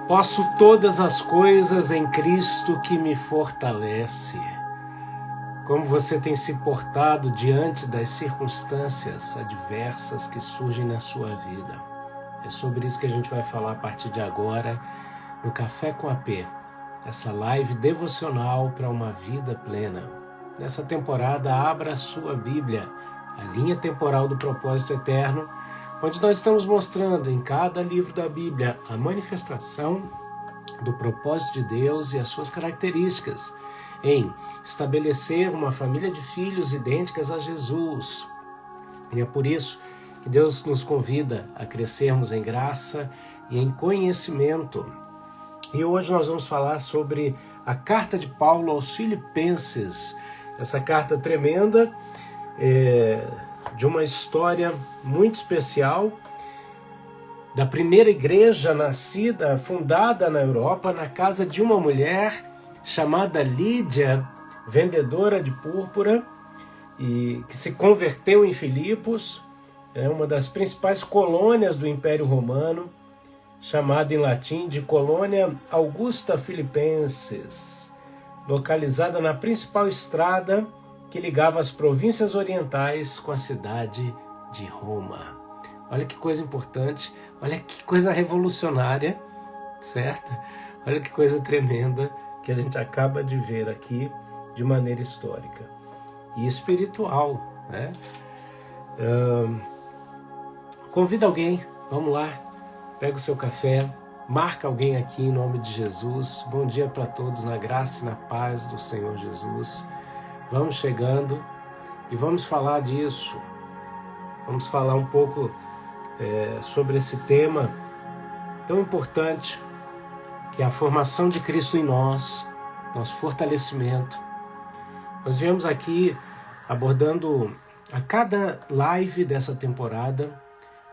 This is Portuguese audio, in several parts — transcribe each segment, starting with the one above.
Posso todas as coisas em Cristo que me fortalece. Como você tem se portado diante das circunstâncias adversas que surgem na sua vida? É sobre isso que a gente vai falar a partir de agora no Café com AP, essa live devocional para uma vida plena. Nessa temporada, abra a sua Bíblia, a linha temporal do propósito eterno, onde nós estamos mostrando em cada livro da Bíblia a manifestação do propósito de Deus e as suas características em estabelecer uma família de filhos idênticas a Jesus. E é por isso que Deus nos convida a crescermos em graça e em conhecimento. E hoje nós vamos falar sobre a carta de Paulo aos Filipenses, essa carta tremenda, de uma história muito especial, da primeira igreja fundada na Europa, na casa de uma mulher chamada Lídia, vendedora de púrpura, e que se converteu em Filipos, uma das principais colônias do Império Romano, chamada em latim de Colônia Augusta Filipenses, localizada na principal estrada que ligava as províncias orientais com a cidade de Roma. Olha que coisa importante, olha que coisa revolucionária, certo? Olha que coisa tremenda que a gente acaba de ver aqui de maneira histórica e espiritual, né? Convida alguém, vamos lá, pega o seu café, marca alguém aqui em nome de Jesus. Bom dia para todos, na graça e na paz do Senhor Jesus. Vamos chegando e vamos falar disso. Vamos falar um pouco sobre esse tema tão importante, que é a formação de Cristo em nós, nosso fortalecimento. Nós viemos aqui abordando a cada live dessa temporada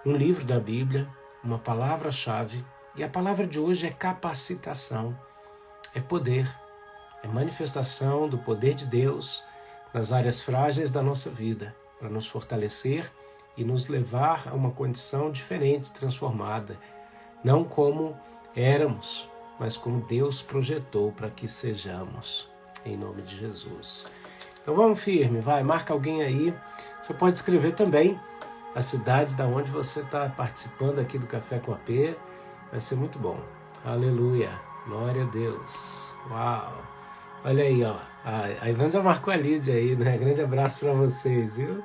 um livro da Bíblia, uma palavra-chave, e a palavra de hoje é capacitação, é poder, é manifestação do poder de Deus nas áreas frágeis da nossa vida, para nos fortalecer e nos levar a uma condição diferente, transformada, não como éramos, mas como Deus projetou para que sejamos, em nome de Jesus. Então vamos firme, vai, marca alguém aí. Você pode escrever também a cidade da onde você está participando aqui do Café com AP, vai ser muito bom. Aleluia, glória a Deus. Uau, olha aí, ó. A Ivan já marcou a Lídia aí, né? Grande abraço para vocês, viu?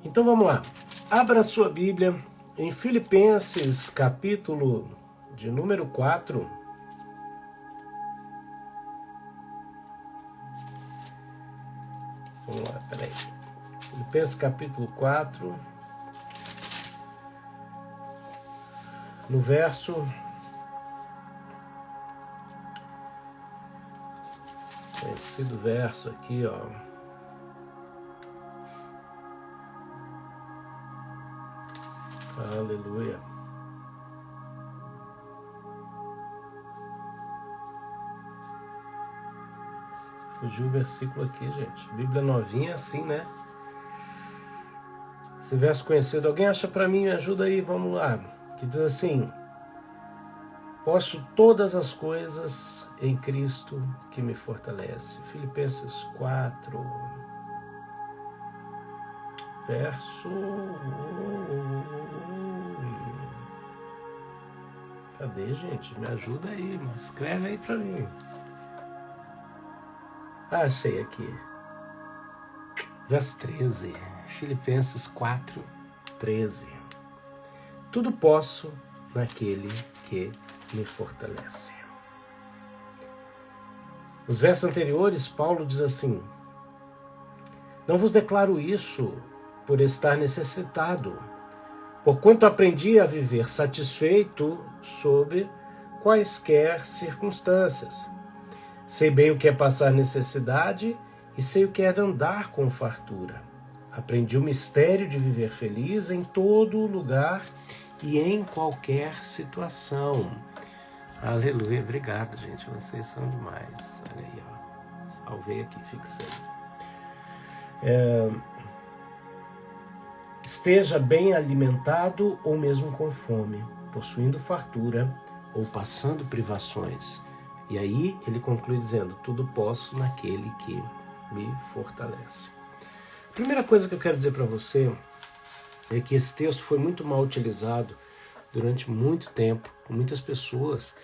Então vamos lá, abra a sua Bíblia em Filipenses, capítulo de número 4. Vamos lá, peraí. Filipenses, capítulo 4, no verso... Conhecido verso aqui, ó. Aleluia. Fugiu o versículo aqui, gente. Bíblia novinha assim, né? Esse verso conhecido. Alguém acha para mim? Me ajuda aí, vamos lá. Que diz assim: posso todas as coisas em Cristo que me fortalece. Filipenses 4, verso... Cadê, gente? Me ajuda aí, mas escreve aí para mim. Achei aqui. Verso 13. Filipenses 4, 13. Tudo posso naquele que me fortalece. Nos versos anteriores, Paulo diz assim: não vos declaro isso por estar necessitado, porquanto aprendi a viver satisfeito sob quaisquer circunstâncias. Sei bem o que é passar necessidade e sei o que é andar com fartura. Aprendi o mistério de viver feliz em todo lugar e em qualquer situação. Aleluia, obrigado, gente, vocês são demais. Olha aí, ó. Salvei aqui, fixei. esteja bem alimentado ou mesmo com fome, possuindo fartura ou passando privações. E aí ele conclui dizendo: tudo posso naquele que me fortalece. A primeira coisa que eu quero dizer para você é que esse texto foi muito mal utilizado durante muito tempo, por muitas pessoas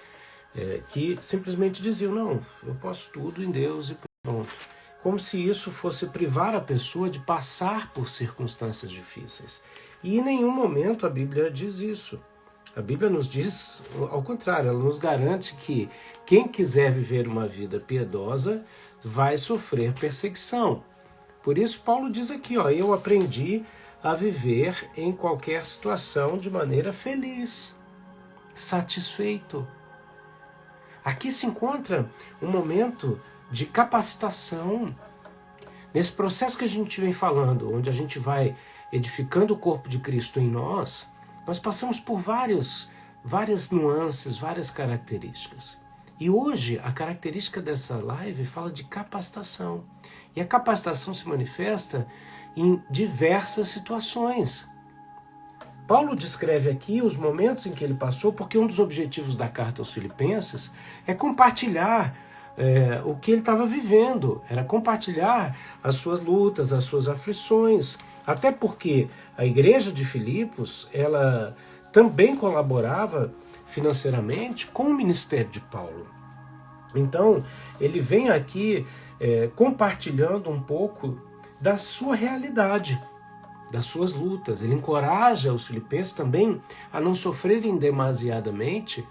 que simplesmente diziam: não, eu posso tudo em Deus e pronto. Como se isso fosse privar a pessoa de passar por circunstâncias difíceis. E em nenhum momento a Bíblia diz isso. A Bíblia nos diz ao contrário, ela nos garante que quem quiser viver uma vida piedosa vai sofrer perseguição. Por isso Paulo diz aqui, eu aprendi a viver em qualquer situação de maneira feliz, satisfeito. Aqui se encontra um momento de capacitação. Nesse processo que a gente vem falando, onde a gente vai edificando o corpo de Cristo em nós, nós passamos por várias nuances, várias características. E hoje a característica dessa live fala de capacitação. E a capacitação se manifesta em diversas situações. Paulo descreve aqui os momentos em que ele passou, porque um dos objetivos da carta aos Filipenses é compartilhar o que ele estava vivendo, era compartilhar as suas lutas, as suas aflições, até porque a igreja de Filipos, ela também colaborava financeiramente com o ministério de Paulo. Então, ele vem aqui compartilhando um pouco da sua realidade, das suas lutas. Ele encoraja os filipenses também a não sofrerem demasiadamente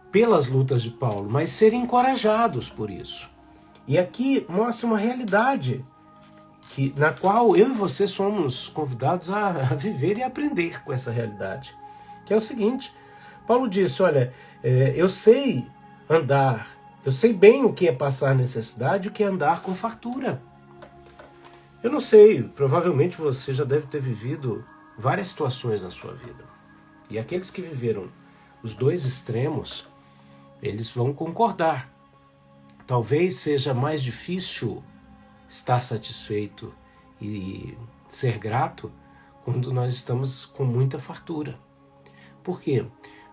pelas lutas de Paulo, mas serem encorajados por isso. E aqui mostra uma realidade na qual eu e você somos convidados a viver e aprender com essa realidade. Que é o seguinte: Paulo disse, olha, eu sei andar, eu sei bem o que é passar necessidade e o que é andar com fartura. Eu não sei, provavelmente você já deve ter vivido várias situações na sua vida. E aqueles que viveram os dois extremos, eles vão concordar. Talvez seja mais difícil estar satisfeito e ser grato quando nós estamos com muita fartura. Por quê?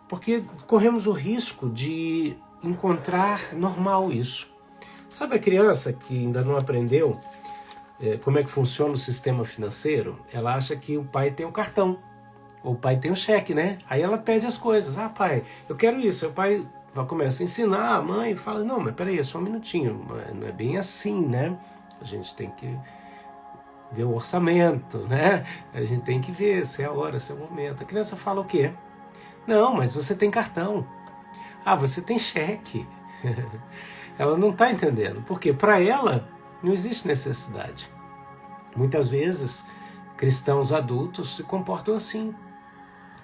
Porque corremos o risco de encontrar normal isso. Sabe a criança que ainda não aprendeu como é que funciona o sistema financeiro? Ela acha que o pai tem um cartão, ou o pai tem um cheque, né? Aí ela pede as coisas. Ah, pai, eu quero isso. Aí o pai começa a ensinar a mãe e fala: não, mas peraí, só um minutinho, não é bem assim, né? A gente tem que ver o orçamento, né? A gente tem que ver se é a hora, se é o momento. A criança fala o quê? Não, mas você tem cartão. Ah, você tem cheque. Ela não está entendendo. Porque para ela não existe necessidade. Muitas vezes, cristãos adultos se comportam assim.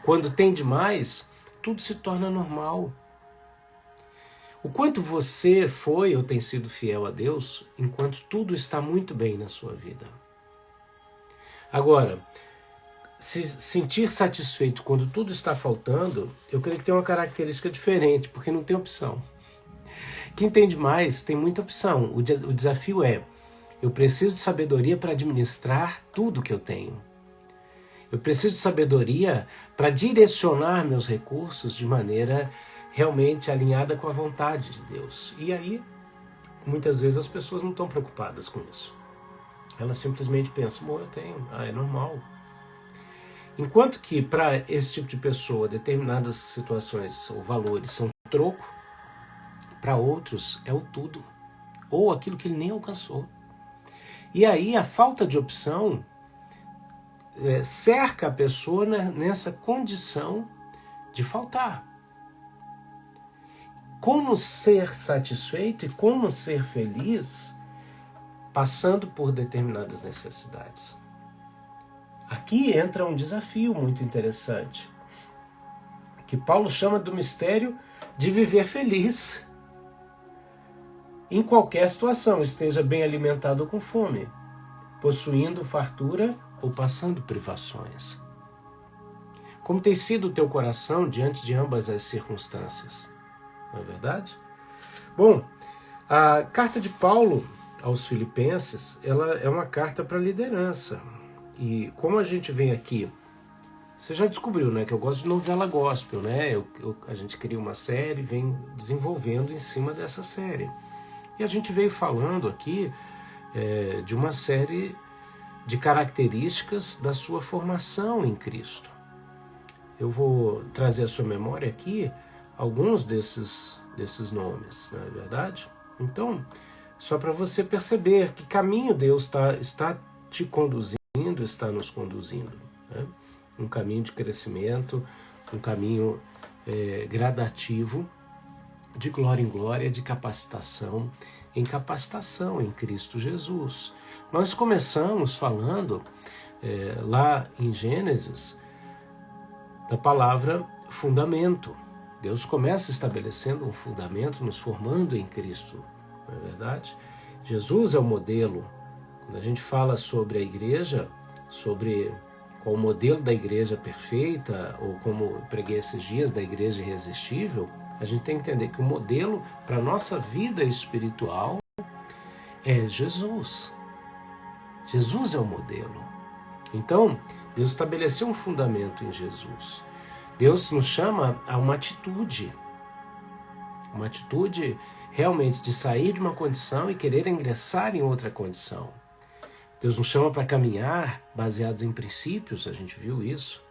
Quando tem demais, tudo se torna normal. O quanto você foi ou tem sido fiel a Deus enquanto tudo está muito bem na sua vida. Agora, se sentir satisfeito quando tudo está faltando, eu creio que tem uma característica diferente, porque não tem opção. Quem tem demais tem muita opção. O desafio é: eu preciso de sabedoria para administrar tudo que eu tenho. Eu preciso de sabedoria para direcionar meus recursos de maneira realmente alinhada com a vontade de Deus. E aí, muitas vezes as pessoas não estão preocupadas com isso. Elas simplesmente pensam: eu tenho, é normal. Enquanto que para esse tipo de pessoa, determinadas situações ou valores são troco, para outros é o tudo, ou aquilo que ele nem alcançou. E aí a falta de opção cerca a pessoa nessa condição de faltar. Como ser satisfeito e como ser feliz passando por determinadas necessidades? Aqui entra um desafio muito interessante, que Paulo chama do mistério de viver feliz. Em qualquer situação, esteja bem alimentado ou com fome, possuindo fartura ou passando privações. Como tem sido o teu coração diante de ambas as circunstâncias? Não é verdade? Bom, a carta de Paulo aos Filipenses, ela é uma carta para liderança. E como a gente vem aqui, você já descobriu, né, que eu gosto de novela gospel, né? A gente cria uma série e vem desenvolvendo em cima dessa série. E a gente veio falando aqui de uma série de características da sua formação em Cristo. Eu vou trazer à sua memória aqui alguns desses nomes, não é verdade? Então, só para você perceber que caminho Deus está te conduzindo, está nos conduzindo. Né? Um caminho de crescimento, um caminho gradativo, de glória em glória, de capacitação em Cristo Jesus. Nós começamos falando lá em Gênesis da palavra fundamento. Deus começa estabelecendo um fundamento, nos formando em Cristo, não é verdade? Jesus é o modelo. Quando a gente fala sobre a igreja, sobre qual o modelo da igreja perfeita, ou como eu preguei esses dias, da igreja irresistível, a gente tem que entender que o modelo para a nossa vida espiritual é Jesus. Jesus é o modelo. Então, Deus estabeleceu um fundamento em Jesus. Deus nos chama a uma atitude realmente de sair de uma condição e querer ingressar em outra condição. Deus nos chama para caminhar baseados em princípios, a gente viu isso.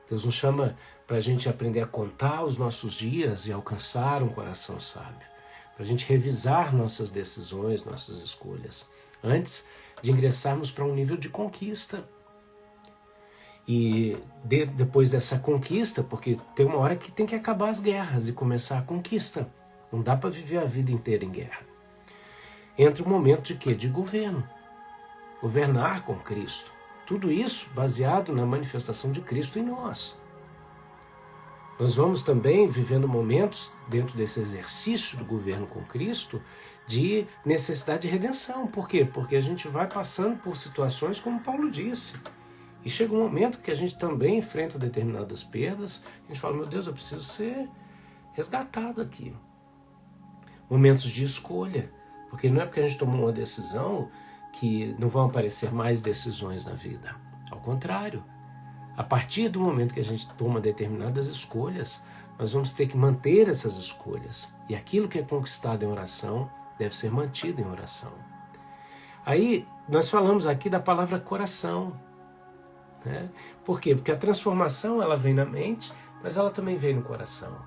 Deus nos chama para a gente aprender a contar os nossos dias e alcançar um coração sábio. Para a gente revisar nossas decisões, nossas escolhas, antes de ingressarmos para um nível de conquista. E depois dessa conquista, porque tem uma hora que tem que acabar as guerras e começar a conquista. Não dá para viver a vida inteira em guerra. Entra o momento de quê? De governo. Governar com Cristo. Tudo isso baseado na manifestação de Cristo em nós. Nós vamos também vivendo momentos, dentro desse exercício do governo com Cristo, de necessidade de redenção. Por quê? Porque a gente vai passando por situações como Paulo disse. E chega um momento que a gente também enfrenta determinadas perdas, a gente fala, meu Deus, eu preciso ser resgatado aqui. Momentos de escolha, porque não é porque a gente tomou uma decisão que não vão aparecer mais decisões na vida. Ao contrário, a partir do momento que a gente toma determinadas escolhas, nós vamos ter que manter essas escolhas. E aquilo que é conquistado em oração deve ser mantido em oração. Aí, nós falamos aqui da palavra coração. Né? Por quê? Porque a transformação ela vem na mente, mas ela também vem no coração.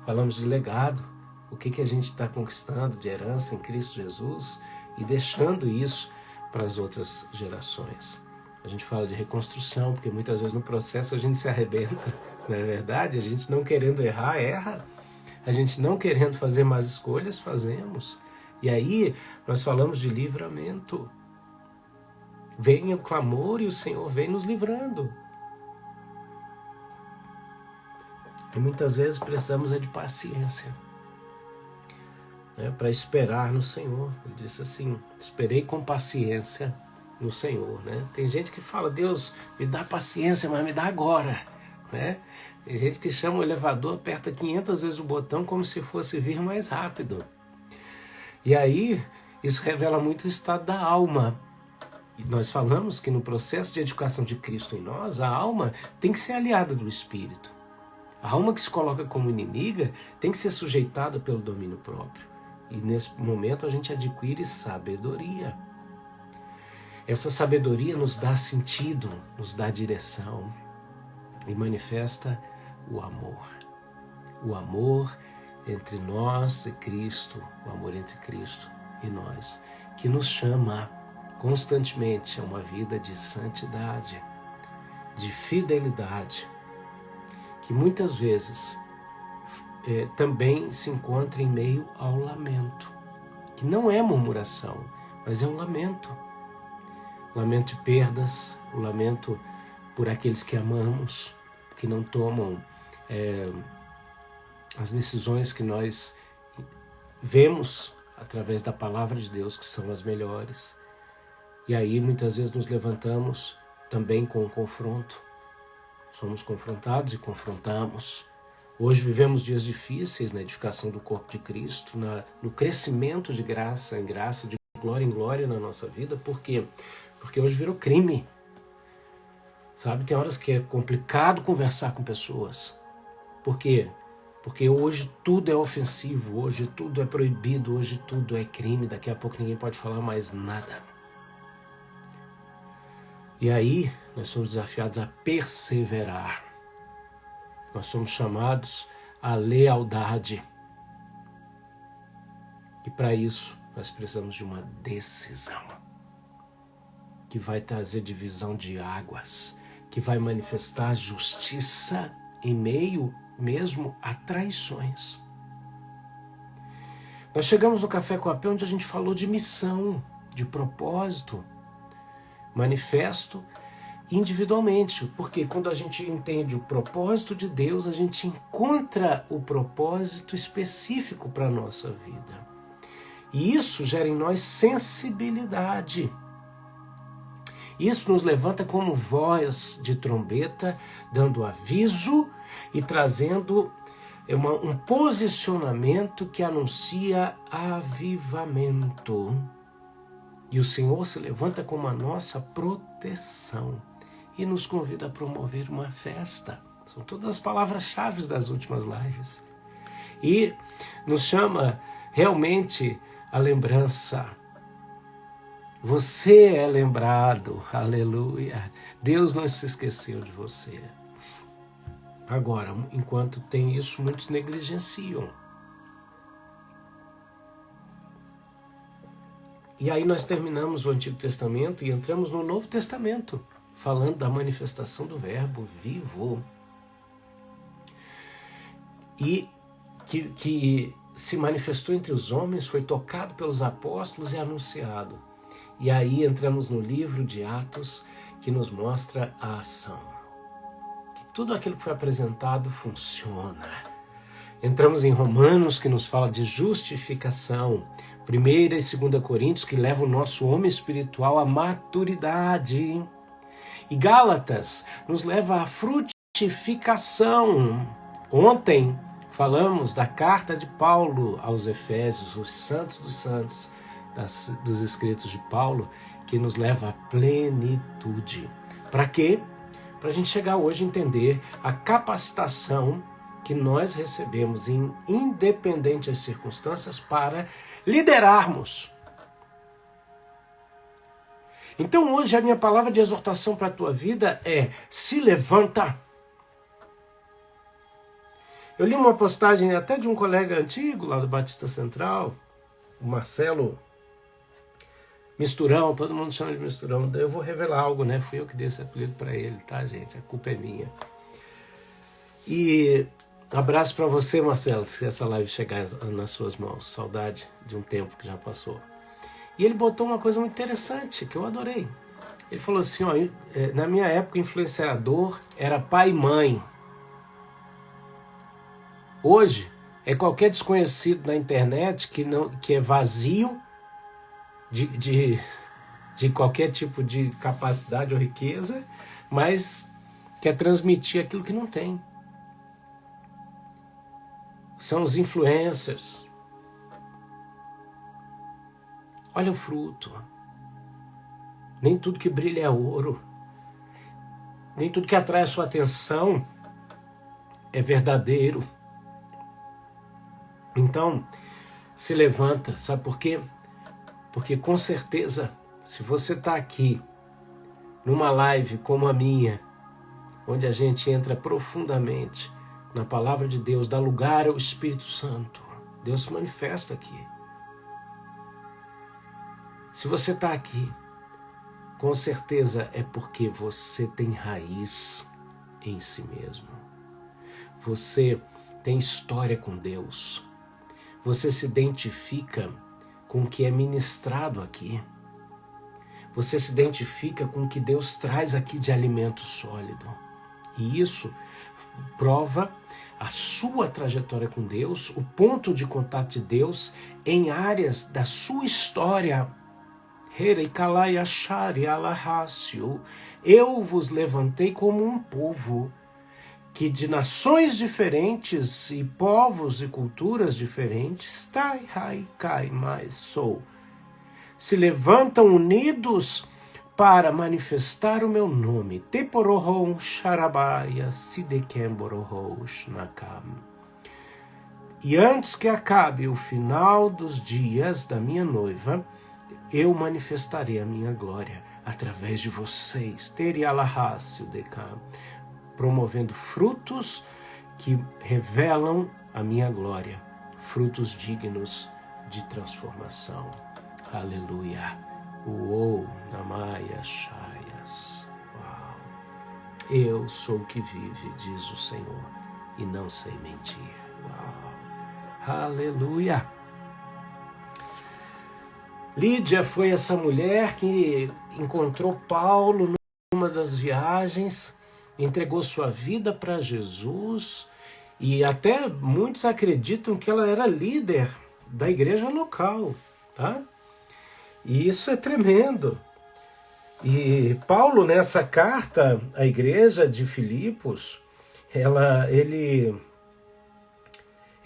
Falamos de legado, o que a gente está conquistando de herança em Cristo Jesus e deixando isso para as outras gerações. A gente fala de reconstrução, porque muitas vezes no processo a gente se arrebenta, não é verdade? A gente não querendo errar, erra. A gente não querendo fazer más escolhas, fazemos. E aí nós falamos de livramento. Vem o clamor e o Senhor vem nos livrando. E muitas vezes precisamos de paciência, né, para esperar no Senhor. Ele disse assim, esperei com paciência no Senhor. Né? Tem gente que fala, Deus, me dá paciência, mas me dá agora. Né? Tem gente que chama o elevador, aperta 500 vezes o botão como se fosse vir mais rápido. E aí, isso revela muito o estado da alma. E nós falamos que no processo de edificação de Cristo em nós, a alma tem que ser aliada do Espírito. A alma que se coloca como inimiga tem que ser sujeitada pelo domínio próprio. E nesse momento a gente adquire sabedoria. Essa sabedoria nos dá sentido, nos dá direção e manifesta o amor. O amor entre nós e Cristo, o amor entre Cristo e nós, que nos chama constantemente a uma vida de santidade, de fidelidade, que muitas vezes também se encontra em meio ao lamento, que não é murmuração, mas é um lamento. O lamento de perdas, o lamento por aqueles que amamos, que não tomam as decisões que nós vemos através da palavra de Deus, que são as melhores. E aí muitas vezes nos levantamos também com o confronto. Somos confrontados e confrontamos. Hoje vivemos dias difíceis na edificação do corpo de Cristo, no crescimento de graça em graça, de glória em glória na nossa vida. Por quê? Porque hoje virou crime. Sabe, tem horas que é complicado conversar com pessoas. Por quê? Porque hoje tudo é ofensivo, hoje tudo é proibido, hoje tudo é crime. Daqui a pouco ninguém pode falar mais nada. E aí nós somos desafiados a perseverar. Nós somos chamados à lealdade. E para isso nós precisamos de uma decisão que vai trazer divisão de águas, que vai manifestar justiça em meio mesmo a traições. Nós chegamos no Café com a Pé onde a gente falou de missão, de propósito, manifesto individualmente, porque quando a gente entende o propósito de Deus, a gente encontra o propósito específico para a nossa vida. E isso gera em nós sensibilidade. Isso nos levanta como voz de trombeta, dando aviso e trazendo um posicionamento que anuncia avivamento. E o Senhor se levanta como a nossa proteção e nos convida a promover uma festa. São todas as palavras-chave das últimas lives. E nos chama realmente a lembrança. Você é lembrado, aleluia. Deus não se esqueceu de você. Agora, enquanto tem isso, muitos negligenciam. E aí nós terminamos o Antigo Testamento e entramos no Novo Testamento, falando da manifestação do Verbo vivo. E que se manifestou entre os homens, foi tocado pelos apóstolos e anunciado. E aí entramos no livro de Atos, que nos mostra a ação. Que tudo aquilo que foi apresentado funciona. Entramos em Romanos, que nos fala de justificação. 1ª e 2ª Coríntios, que leva o nosso homem espiritual à maturidade. E Gálatas nos leva à frutificação. Ontem falamos da carta de Paulo aos Efésios, os santos dos santos, dos escritos de Paulo, que nos leva à plenitude. Para quê? Para a gente chegar hoje a entender a capacitação que nós recebemos em independentes circunstâncias para liderarmos. Então hoje a minha palavra de exortação para a tua vida é: se levanta. Eu li uma postagem até de um colega antigo lá do Batista Central, o Marcelo Misturão, todo mundo chama de Misturão. Eu vou revelar algo, né? Fui eu que dei esse apelido para ele, tá, gente? A culpa é minha. E abraço para você, Marcelo, se essa live chegar nas suas mãos. Saudade de um tempo que já passou. E ele botou uma coisa muito interessante, que eu adorei. Ele falou assim, ó, na minha época, influenciador era pai e mãe. Hoje, é qualquer desconhecido na internet que é vazio de qualquer tipo de capacidade ou riqueza, mas quer transmitir aquilo que não tem. São os influencers. Olha o fruto. Nem tudo que brilha é ouro. Nem tudo que atrai a sua atenção é verdadeiro. Então, se levanta. Sabe por quê? Porque com certeza, se você está aqui numa live como a minha, onde a gente entra profundamente na palavra de Deus, dá lugar ao Espírito Santo, Deus se manifesta aqui. Se você está aqui, com certeza é porque você tem raiz em si mesmo. Você tem história com Deus. Você se identifica com o que é ministrado aqui. Você se identifica com o que Deus traz aqui de alimento sólido. E isso prova a sua trajetória com Deus, o ponto de contato de Deus em áreas da sua história. Eu vos levantei como um povo que de nações diferentes e povos e culturas diferentes, se levantam unidos para manifestar o meu nome. Teporohon Sharabaya Sidekemborohos Nakam. E antes que acabe o final dos dias da minha noiva, eu manifestarei a minha glória através de vocês. Terialahasio Dekam. Promovendo frutos que revelam a minha glória. Frutos dignos de transformação. Aleluia. Uou, Namaya Shayas. Uau. Eu sou o que vive, diz o Senhor, e não sei mentir. Uau. Aleluia. Lídia foi essa mulher que encontrou Paulo numa das viagens, entregou sua vida para Jesus, e até muitos acreditam que ela era líder da igreja local, tá? E isso é tremendo. E Paulo, nessa carta à igreja de Filipos, ele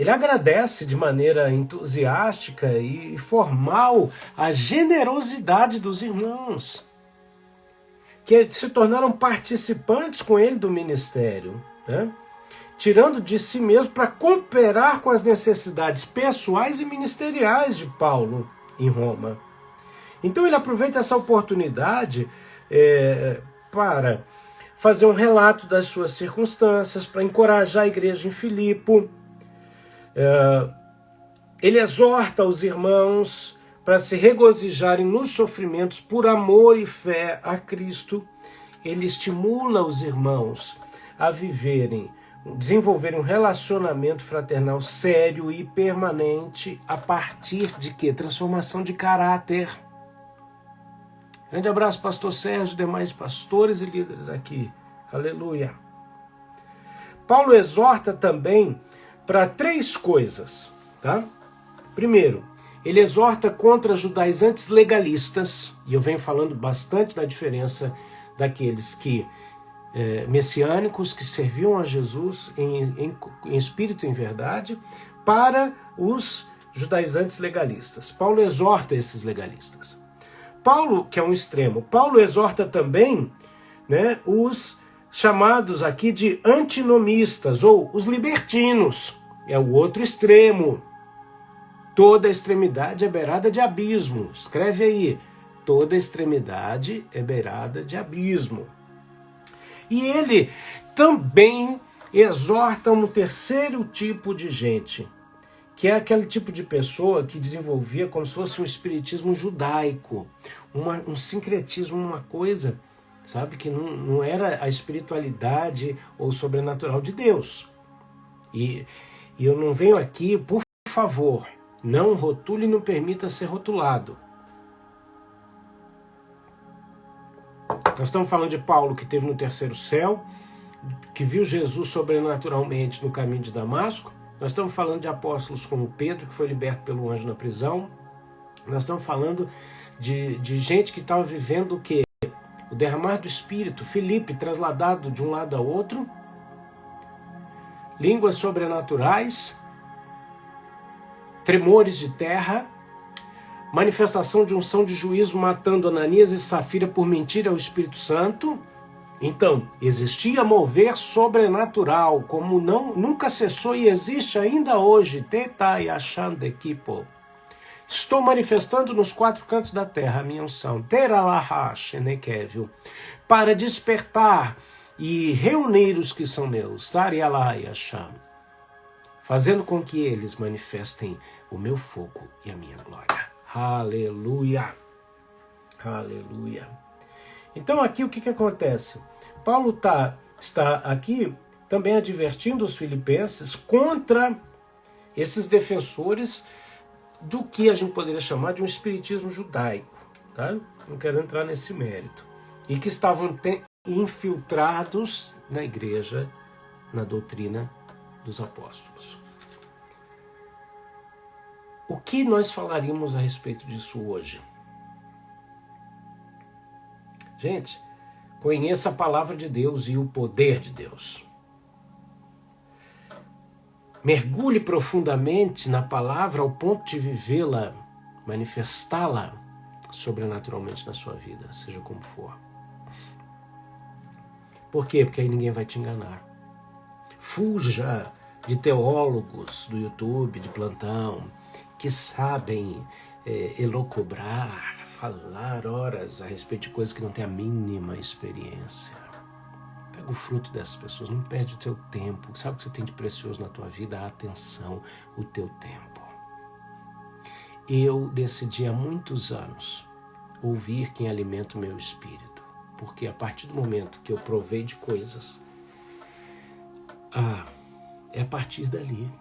agradece de maneira entusiástica e formal a generosidade dos irmãos, que se tornaram participantes com ele do ministério, né? Tirando de si mesmo para cooperar com as necessidades pessoais e ministeriais de Paulo em Roma. Então ele aproveita essa oportunidade para fazer um relato das suas circunstâncias, para encorajar a igreja em Filipo. Ele exorta os irmãos para se regozijarem nos sofrimentos por amor e fé a Cristo. Ele estimula os irmãos a desenvolverem um relacionamento fraternal sério e permanente a partir de quê? Transformação de caráter. Grande abraço, pastor Sérgio, demais pastores e líderes aqui. Aleluia. Paulo exorta também para 3 coisas, tá? Primeiro, ele exorta contra judaizantes legalistas, e eu venho falando bastante da diferença daqueles que messiânicos que serviam a Jesus em espírito e em verdade, para os judaizantes legalistas. Paulo exorta esses legalistas. Paulo, que é um extremo, Paulo exorta também, né, os chamados aqui de antinomistas, ou os libertinos, é o outro extremo. Toda extremidade é beirada de abismo. Escreve aí, toda extremidade é beirada de abismo. E ele também exorta um terceiro tipo de gente, que é aquele tipo de pessoa que desenvolvia como se fosse um espiritismo judaico, um sincretismo, uma coisa, sabe, que não era a espiritualidade ou sobrenatural de Deus. E eu não venho aqui, por favor, não rotule e não permita ser rotulado. Nós estamos falando de Paulo, que esteve no terceiro céu, que viu Jesus sobrenaturalmente no caminho de Damasco. Nós estamos falando de apóstolos como Pedro, que foi liberto pelo anjo na prisão. Nós estamos falando de gente que estava vivendo o quê? O derramar do Espírito. Filipe, trasladado de um lado a outro. Línguas sobrenaturais. Tremores de terra. Manifestação de unção de juízo matando Ananias e Safira por mentir ao Espírito Santo. Então, existia mover sobrenatural, como nunca cessou e existe ainda hoje. Estou manifestando nos 4 cantos da terra a minha unção, para despertar e reunir os que são meus, fazendo com que eles manifestem o meu fogo e a minha glória. Aleluia! Aleluia! Então aqui o que acontece? Paulo está aqui também advertindo os filipenses contra esses defensores do que a gente poderia chamar de um espiritismo judaico. Tá? Não quero entrar nesse mérito. E que estavam infiltrados na igreja, na doutrina dos apóstolos. O que nós falaríamos a respeito disso hoje? Gente, conheça a palavra de Deus e o poder de Deus. Mergulhe profundamente na palavra ao ponto de vivê-la, manifestá-la sobrenaturalmente na sua vida, seja como for. Por quê? Porque aí ninguém vai te enganar. Fuja de teólogos do YouTube, de plantão, que sabem elocubrar, falar horas a respeito de coisas que não têm a mínima experiência. Pega o fruto dessas pessoas, não perde o teu tempo. Sabe o que você tem de precioso na tua vida? A atenção, o teu tempo. Eu decidi há muitos anos ouvir quem alimenta o meu espírito. Porque a partir do momento que eu provei de coisas, é a partir dali.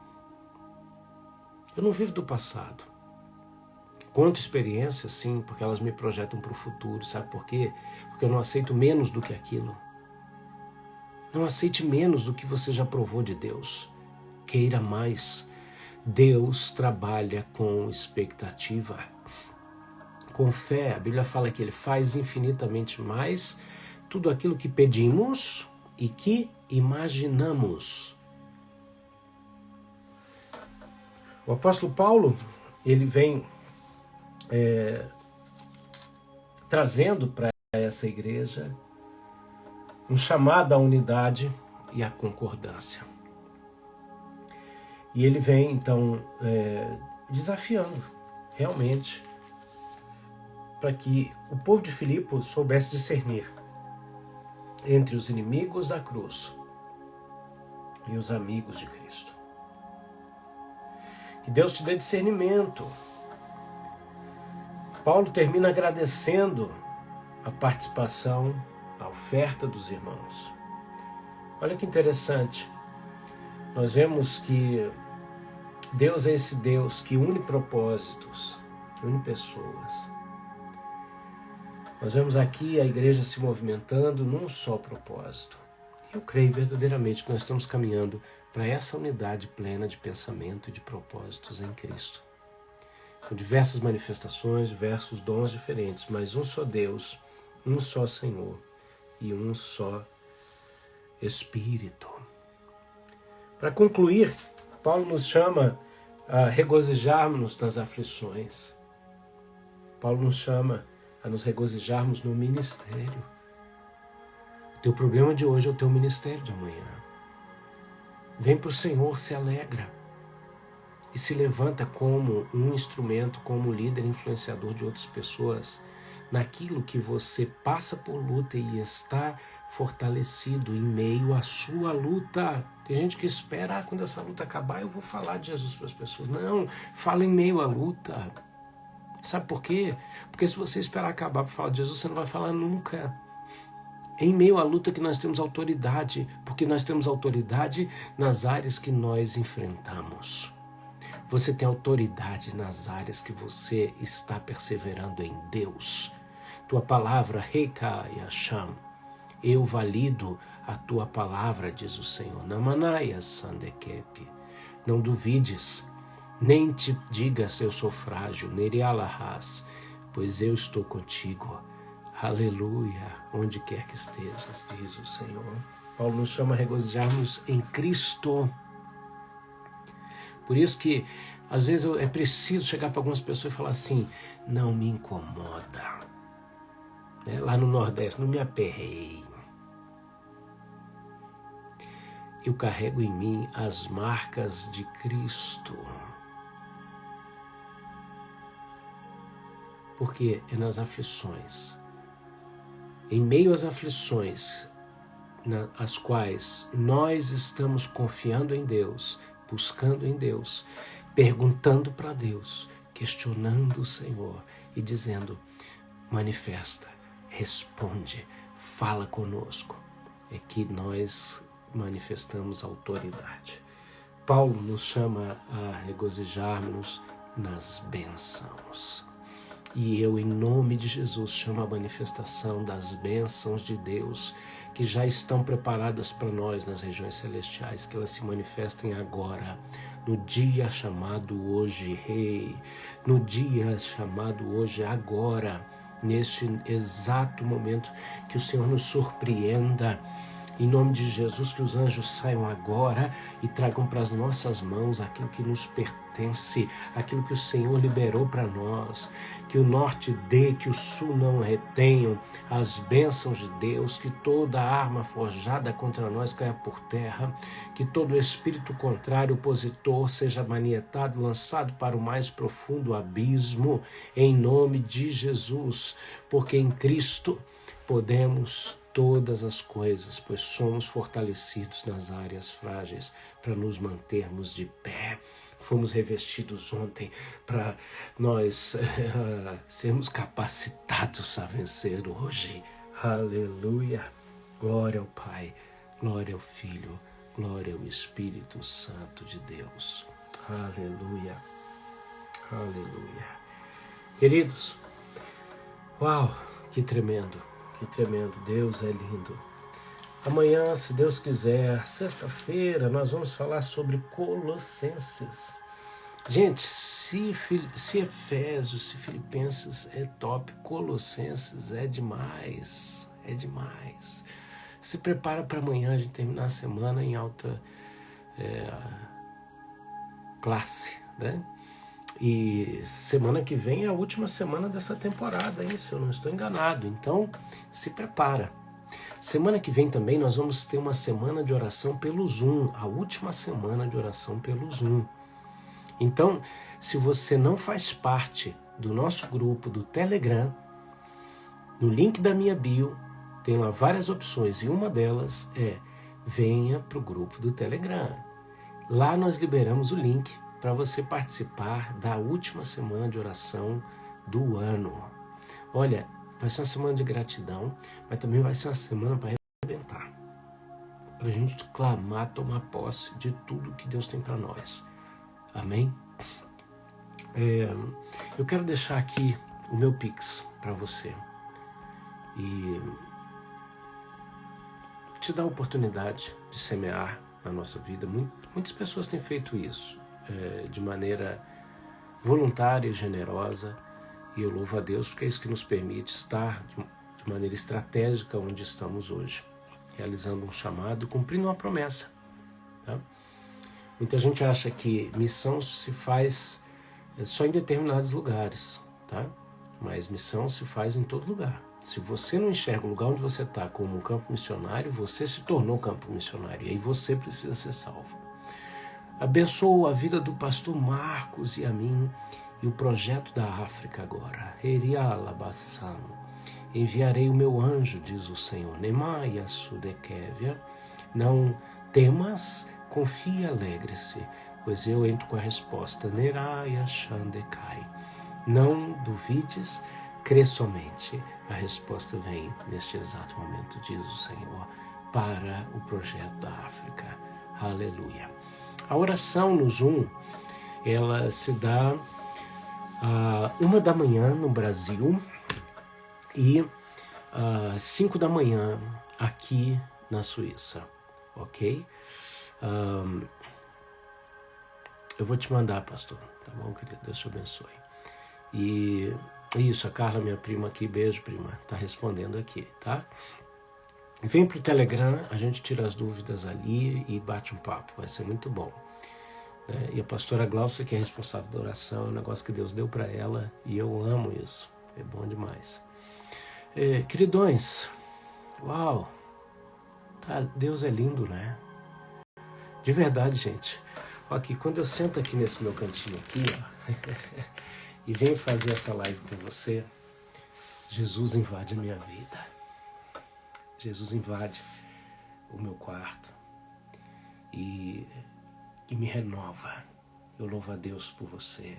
Eu não vivo do passado. Conto experiências, sim, porque elas me projetam para o futuro. Sabe por quê? Porque eu não aceito menos do que aquilo. Não aceite menos do que você já provou de Deus. Queira mais. Deus trabalha com expectativa. Com fé, a Bíblia fala que Ele faz infinitamente mais tudo aquilo que pedimos e que imaginamos. O apóstolo Paulo, ele vem trazendo para essa igreja um chamado à unidade e à concordância. E ele vem, então, desafiando, realmente, para que o povo de Filipe soubesse discernir entre os inimigos da cruz e os amigos de Cristo. Que Deus te dê discernimento. Paulo termina agradecendo a participação, a oferta dos irmãos. Olha que interessante. Nós vemos que Deus é esse Deus que une propósitos, que une pessoas. Nós vemos aqui a igreja se movimentando num só propósito. Eu creio verdadeiramente que nós estamos caminhando para essa unidade plena de pensamento e de propósitos em Cristo. Com diversas manifestações, diversos dons diferentes, mas um só Deus, um só Senhor e um só Espírito. Para concluir, Paulo nos chama a regozijarmos nas aflições. Paulo nos chama a nos regozijarmos no ministério. O teu problema de hoje é o teu ministério de amanhã. Vem para o Senhor, se alegra e se levanta como um instrumento, como líder influenciador de outras pessoas naquilo que você passa por luta e está fortalecido em meio à sua luta. Tem gente que espera, quando essa luta acabar eu vou falar de Jesus para as pessoas. Não, fala em meio à luta. Sabe por quê? Porque se você esperar acabar para falar de Jesus, você não vai falar nunca. É em meio à luta que nós temos autoridade, porque nós temos autoridade nas áreas que nós enfrentamos. Você tem autoridade nas áreas que você está perseverando em Deus. Tua palavra, Reika Yasham, eu valido a tua palavra, diz o Senhor. Namanaya Sandekepi. Não duvides, nem te digas eu sou frágil, Nerialahas, pois eu estou contigo. Aleluia, onde quer que estejas, diz o Senhor. Paulo nos chama a regozijarmos em Cristo. Por isso que, às vezes, é preciso chegar para algumas pessoas e falar assim, não me incomoda. Lá no Nordeste, não me aperrei. Eu carrego em mim as marcas de Cristo. Porque é nas aflições, em meio às aflições, as quais nós estamos confiando em Deus, buscando em Deus, perguntando para Deus, questionando o Senhor e dizendo, manifesta, responde, fala conosco, é que nós manifestamos autoridade. Paulo nos chama a regozijarmos nas bênçãos. E eu, em nome de Jesus, chamo a manifestação das bênçãos de Deus que já estão preparadas para nós nas regiões celestiais, que elas se manifestem agora, no dia chamado hoje, no dia chamado hoje, agora, neste exato momento, que o Senhor nos surpreenda Em nome de Jesus, que os anjos saiam agora e tragam para as nossas mãos aquilo que nos pertence, aquilo que o Senhor liberou para nós. Que o norte dê, que o sul não retenham as bênçãos de Deus, que toda arma forjada contra nós caia por terra, que todo espírito contrário, opositor, seja manietado, lançado para o mais profundo abismo, em nome de Jesus, porque em Cristo podemos todas as coisas, pois somos fortalecidos nas áreas frágeis para nos mantermos de pé. Fomos revestidos ontem para nós sermos capacitados a vencer hoje. Aleluia! Glória ao Pai, glória ao Filho, glória ao Espírito Santo de Deus. Aleluia! Aleluia! Queridos, uau, que tremendo! Que tremendo, Deus é lindo. Amanhã, se Deus quiser, sexta-feira, nós vamos falar sobre Colossenses. Gente, se Efésios, se Filipenses é top, Colossenses é demais, é demais. Se prepara para amanhã a gente terminar a semana em alta classe, né? E semana que vem é a última semana dessa temporada, hein? Se eu não estou enganado. Então, se prepara. Semana que vem também nós vamos ter uma semana de oração pelo Zoom, a última semana de oração pelo Zoom. Então, se você não faz parte do nosso grupo do Telegram, no link da minha bio tem lá várias opções e uma delas é venha para o grupo do Telegram. Lá nós liberamos o link para você participar da última semana de oração do ano. Olha, vai ser uma semana de gratidão, mas também vai ser uma semana para arrebentar. Para a gente clamar, tomar posse de tudo que Deus tem para nós. Amém? Eu quero deixar aqui o meu Pix para você. E te dar a oportunidade de semear na nossa vida. Muitas pessoas têm feito isso de maneira voluntária e generosa, e eu louvo a Deus porque é isso que nos permite estar de maneira estratégica onde estamos hoje, realizando um chamado, cumprindo uma promessa. Tá? Muita gente acha que missão se faz só em determinados lugares, tá? Mas missão se faz em todo lugar. Se você não enxerga o lugar onde você está como um campo missionário, você se tornou campo missionário, e aí você precisa ser salvo. Abençoo a vida do pastor Marcos e a mim e o projeto da África agora. Enviarei o meu anjo, diz o Senhor. Nemaya Sudekevia. Não temas, confie e alegre-se, pois eu entro com a resposta. Neraya Shandekai. Não duvides, crê somente. A resposta vem neste exato momento, diz o Senhor, para o projeto da África. Aleluia. A oração no Zoom, ela se dá às 1 da manhã no Brasil e às 5 da manhã aqui na Suíça, ok? Eu vou te mandar, pastor, tá bom, querido? Deus te abençoe. E isso, a Carla, minha prima aqui, beijo, prima, tá respondendo aqui, tá? Vem pro Telegram, a gente tira as dúvidas ali e bate um papo, vai ser muito bom. E a pastora Glaucia, que é responsável da oração, é um negócio que Deus deu para ela e eu amo isso, é bom demais. Queridões, uau, tá, Deus é lindo, né? De verdade, gente. Aqui, quando eu sento aqui nesse meu cantinho aqui, ó, e venho fazer essa live com você, Jesus invade a minha vida. Jesus invade o meu quarto e me renova. Eu louvo a Deus por você.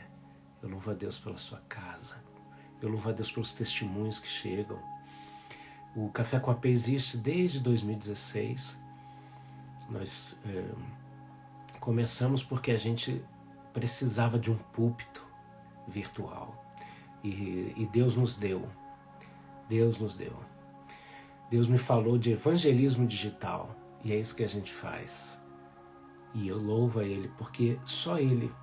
Eu louvo a Deus pela sua casa. Eu louvo a Deus pelos testemunhos que chegam. O Café com a P existe desde 2016. Nós começamos porque a gente precisava de um púlpito virtual. E Deus nos deu. Deus nos deu. Deus me falou de evangelismo digital, e é isso que a gente faz. E eu louvo a Ele, porque só Ele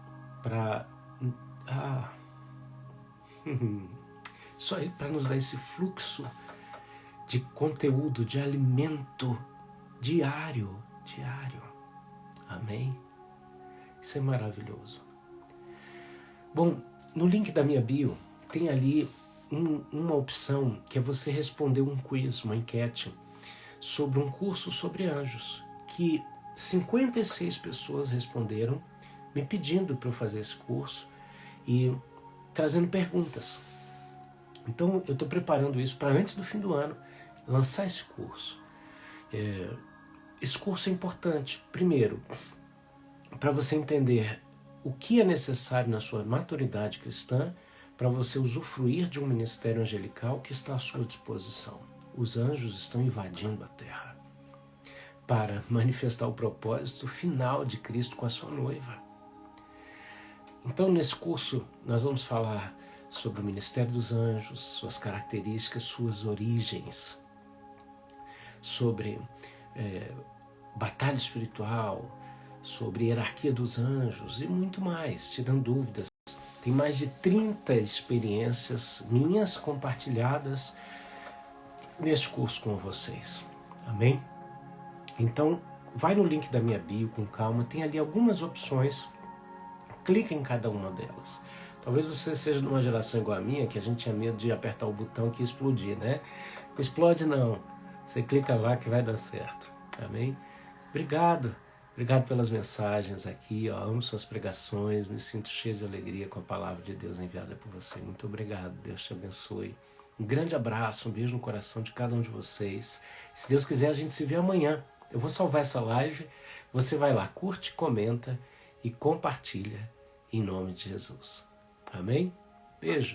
só Ele para nos dar esse fluxo de conteúdo, de alimento diário. Amém? Isso é maravilhoso. Bom, no link da minha bio tem ali uma opção que é você responder um quiz, uma enquete sobre um curso sobre anjos, que 56 pessoas responderam me pedindo para eu fazer esse curso e trazendo perguntas. Então eu estou preparando isso para antes do fim do ano lançar esse curso. Esse curso é importante, primeiro, para você entender o que é necessário na sua maturidade cristã para você usufruir de um ministério angelical que está à sua disposição. Os anjos estão invadindo a terra para manifestar o propósito final de Cristo com a sua noiva. Então, nesse curso, nós vamos falar sobre o ministério dos anjos, suas características, suas origens, sobre batalha espiritual, sobre hierarquia dos anjos e muito mais, tirando dúvidas. Tem mais de 30 experiências minhas compartilhadas nesse curso com vocês. Amém? Então, vai no link da minha bio com calma, tem ali algumas opções, clica em cada uma delas. Talvez você seja de uma geração igual a minha, que a gente tinha medo de apertar o botão que ia explodir, né? Não explode não, você clica lá que vai dar certo. Amém? Obrigado pelas mensagens aqui, amo suas pregações, me sinto cheio de alegria com a palavra de Deus enviada por você. Muito obrigado, Deus te abençoe. Um grande abraço, um beijo no coração de cada um de vocês. Se Deus quiser, a gente se vê amanhã. Eu vou salvar essa live, você vai lá, curte, comenta e compartilha em nome de Jesus. Amém? Beijo.